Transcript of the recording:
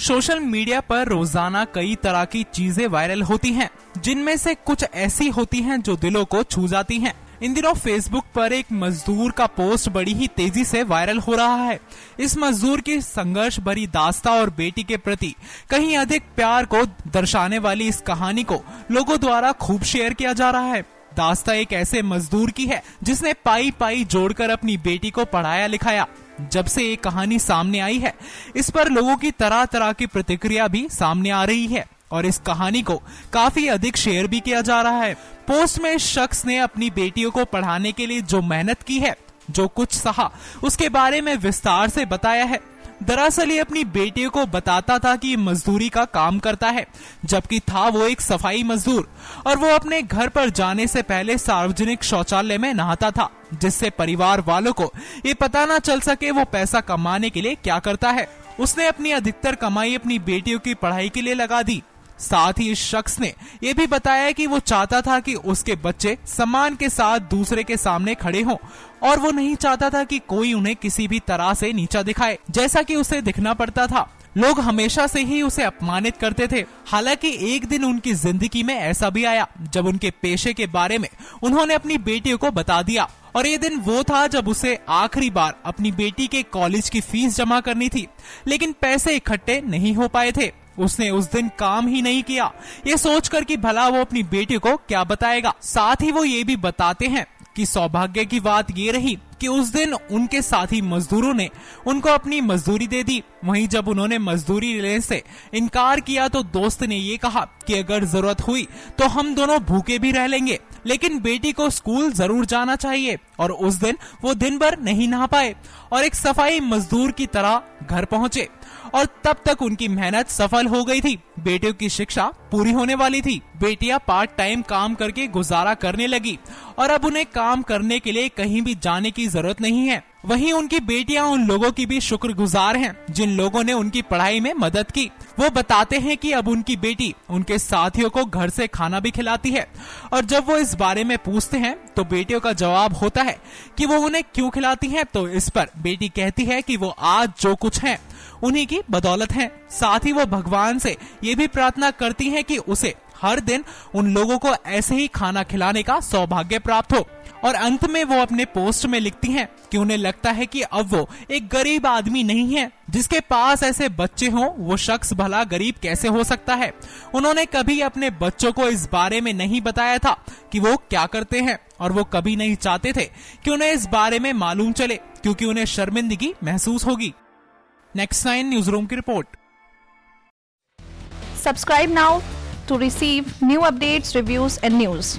Social media पर रोजाना कई तरह की चीजें वायरल होती हैं, जिनमें से कुछ ऐसी होती हैं जो दिलों को छू जाती हैं। इन दिनों फेसबुक पर एक मजदूर का पोस्ट बड़ी ही तेजी से वायरल हो रहा है। इस मजदूर की संघर्ष भरी दास्तां और बेटी के प्रति कहीं अधिक प्यार को दर्शाने वाली इस कहानी को लोगों द्वारा खूब शेयर किया जा रहा है। दास्तां एक ऐसे मजदूर की है जिसने पाई पाई जोड़कर अपनी बेटी को पढ़ाया लिखाया। जब से ये कहानी सामने आई है, इस पर लोगों की तरह तरह की प्रतिक्रिया भी सामने आ रही है और इस कहानी को काफी अधिक शेयर भी किया जा रहा है। पोस्ट में इस शख्स ने अपनी बेटियों को पढ़ाने के लिए जो मेहनत की है, जो कुछ सहा, उसके बारे में विस्तार से बताया है। दरअसल ये अपनी बेटियों को बताता था कि मजदूरी का काम करता है, जबकि था वो एक सफाई मजदूर और वो अपने घर पर जाने से पहले सार्वजनिक शौचालय में नहाता था, जिससे परिवार वालों को ये पता न चल सके वो पैसा कमाने के लिए क्या करता है। उसने अपनी अधिकतर कमाई अपनी बेटियों की पढ़ाई के लिए लगा दी। साथ ही इस शख्स ने यह भी बताया कि वो चाहता था कि उसके बच्चे सम्मान के साथ दूसरे के सामने खड़े हों और वो नहीं चाहता था कि कोई उन्हें किसी भी तरह से नीचा दिखाए, जैसा कि उसे दिखना पड़ता था। लोग हमेशा से ही उसे अपमानित करते थे। हालांकि एक दिन उनकी जिंदगी में ऐसा भी आया जब उनके पेशे के बारे में उन्होंने अपनी बेटियों को बता दिया, और ये दिन वो था जब उसे आखिरी बार अपनी बेटी के कॉलेज की फीस जमा करनी थी, लेकिन पैसे इकट्ठे नहीं हो पाए थे। उसने उस दिन काम ही नहीं किया, ये सोचकर कि भला वो अपनी बेटी को क्या बताएगा। साथ ही वो ये भी बताते हैं कि सौभाग्य की बात ये रही कि उस दिन उनके साथी मजदूरों ने उनको अपनी मजदूरी दे दी। वहीं जब उन्होंने मजदूरी लेने से इनकार किया तो दोस्त ने ये कहा कि अगर जरूरत हुई तो हम दोनों भूखे भी रह लेंगे, लेकिन बेटी को स्कूल जरूर जाना चाहिए। और उस दिन वो दिन भर नहीं नहा पाए और एक सफाई मजदूर की तरह घर पहुंचे और तब तक उनकी मेहनत सफल हो गई थी। बेटियों की शिक्षा पूरी होने वाली थी। बेटियां पार्ट टाइम काम करके गुजारा करने लगी और अब उन्हें काम करने के लिए कहीं भी जाने की जरूरत नहीं है। वहीं उनकी बेटियां उन लोगों की भी शुक्रगुजार हैं जिन लोगों ने उनकी पढ़ाई में मदद की। वो बताते हैं कि अब उनकी बेटी उनके साथियों को घर से खाना भी खिलाती है, और जब वो इस बारे में पूछते हैं तो बेटियों का जवाब होता है कि वो उन्हें क्यों खिलाती हैं, तो इस पर बेटी कहती है कि वो आज जो कुछ है उन्हीं की बदौलत है। साथ ही वो भगवान से ये भी प्रार्थना करती हैं कि उसे हर दिन उन लोगों को ऐसे ही खाना खिलाने का सौभाग्य प्राप्त हो। और अंत में वो अपने पोस्ट में लिखती हैं कि उन्हें लगता है कि अब वो एक गरीब आदमी नहीं है जिसके पास ऐसे बच्चे हों। वो शख्स भला गरीब कैसे हो सकता है। उन्होंने कभी अपने बच्चों को इस बारे में नहीं बताया था कि वो क्या करते हैं, और वो कभी नहीं चाहते थे कि उन्हें इस बारे में मालूम चले, क्योंकि उन्हें शर्मिंदगी महसूस होगी। नेक्स्ट 9 न्यूज रूम की report. Subscribe now to receive new updates, reviews and news.